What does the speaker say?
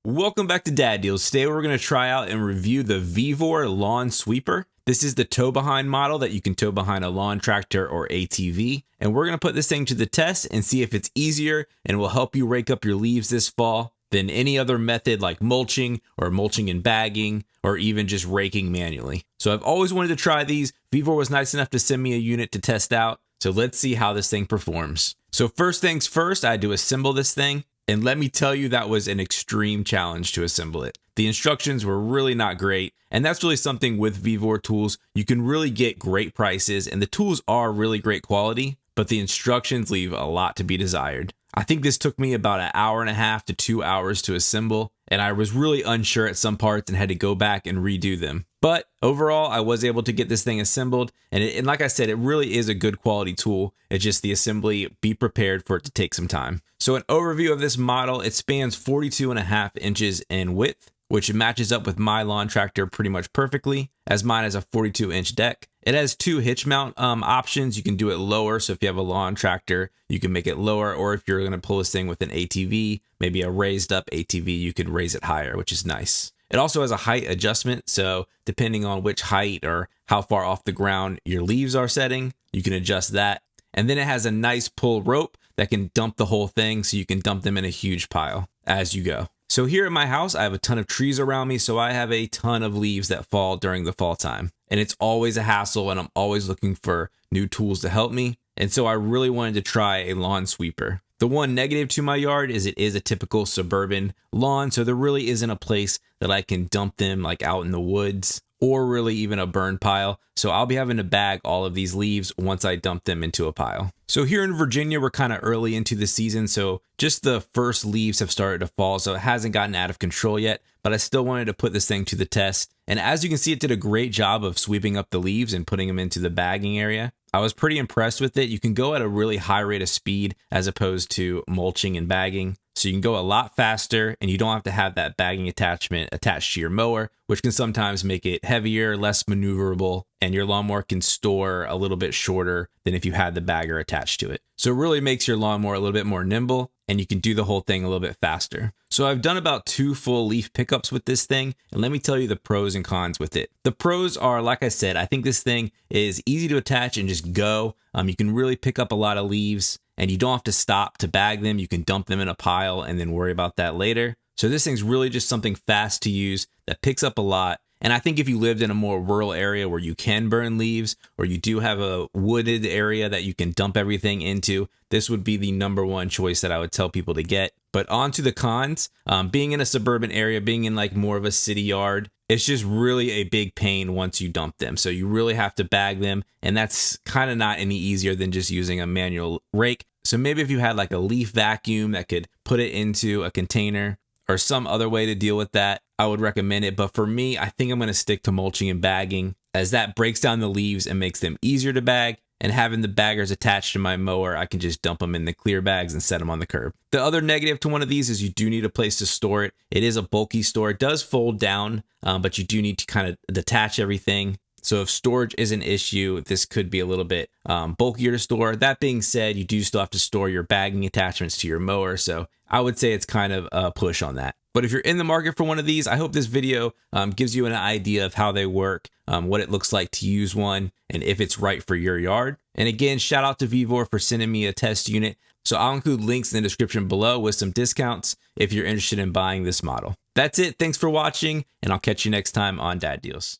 Welcome back to Dad Deals. Today we're going to try out and review the Vevor Lawn Sweeper. This is the tow behind model that you can tow behind a lawn tractor or ATV. And we're going to put this thing to the test and see if it's easier and will help you rake up your leaves this fall than any other method like mulching or mulching and bagging or even just raking manually. So I've always wanted to try these. Vevor was nice enough to send me a unit to test out. So let's see how this thing performs. So first things first, I had to assemble this thing. And let me tell you, that was an extreme challenge to assemble it. The instructions were really not great. And that's really something with Vevor tools. You can really get great prices and the tools are really great quality, but the instructions leave a lot to be desired. I think this took me about an hour and a half to 2 hours to assemble, and I was really unsure at some parts and had to go back and redo them. But overall, I was able to get this thing assembled, and like I said, it really is a good quality tool. It's just the assembly, be prepared for it to take some time. So an overview of this model, it spans 42.5 inches in width, which matches up with my lawn tractor pretty much perfectly, as mine has a 42-inch deck. It has two hitch mount options. You can do it lower, so if you have a lawn tractor, you can make it lower, or if you're going to pull this thing with an ATV, maybe a raised up ATV, you could raise it higher, which is nice. It also has a height adjustment, so depending on which height or how far off the ground your leaves are setting, you can adjust that. And then it has a nice pull rope that can dump the whole thing, so you can dump them in a huge pile as you go. So here at my house, I have a ton of trees around me, so I have a ton of leaves that fall during the fall time. And it's always a hassle, and I'm always looking for new tools to help me. And so I really wanted to try a lawn sweeper. The one negative to my yard is it is a typical suburban lawn, so there really isn't a place that I can dump them like out in the woods or really even a burn pile. So I'll be having to bag all of these leaves once I dump them into a pile. So here in Virginia, we're kind of early into the season, so just the first leaves have started to fall, so it hasn't gotten out of control yet, but I still wanted to put this thing to the test. And as you can see, it did a great job of sweeping up the leaves and putting them into the bagging area. I was pretty impressed with it. You can go at a really high rate of speed as opposed to mulching and bagging. So you can go a lot faster and you don't have to have that bagging attachment attached to your mower, which can sometimes make it heavier, less maneuverable, and your lawnmower can store a little bit shorter than if you had the bagger attached to it. So it really makes your lawnmower a little bit more nimble and you can do the whole thing a little bit faster. So I've done about 2 full leaf pickups with this thing, and let me tell you the pros and cons with it. The pros are, like I said, I think this thing is easy to attach and just go. You can really pick up a lot of leaves and you don't have to stop to bag them. You can dump them in a pile and then worry about that later. So this thing's really just something fast to use that picks up a lot. And I think if you lived in a more rural area where you can burn leaves, or you do have a wooded area that you can dump everything into, this would be the #1 choice that I would tell people to get. But on to the cons, being in a suburban area, being in like more of a city yard, it's just really a big pain once you dump them. So you really have to bag them, and that's kind of not any easier than just using a manual rake. So maybe if you had like a leaf vacuum that could put it into a container or some other way to deal with that, I would recommend it. But for me, I think I'm going to stick to mulching and bagging, as that breaks down the leaves and makes them easier to bag. And having the baggers attached to my mower, I can just dump them in the clear bags and set them on the curb. The other negative to one of these is you do need a place to store it. It is a bulky store. It does fold down, but you do need to kind of detach everything. So if storage is an issue, this could be a little bit bulkier to store. That being said, you do still have to store your bagging attachments to your mower. So I would say it's kind of a push on that. But if you're in the market for one of these, I hope this video gives you an idea of how they work, what it looks like to use one, and if it's right for your yard. And again, shout out to Vevor for sending me a test unit. So I'll include links in the description below with some discounts if you're interested in buying this model. That's it. Thanks for watching, and I'll catch you next time on Dad Deals.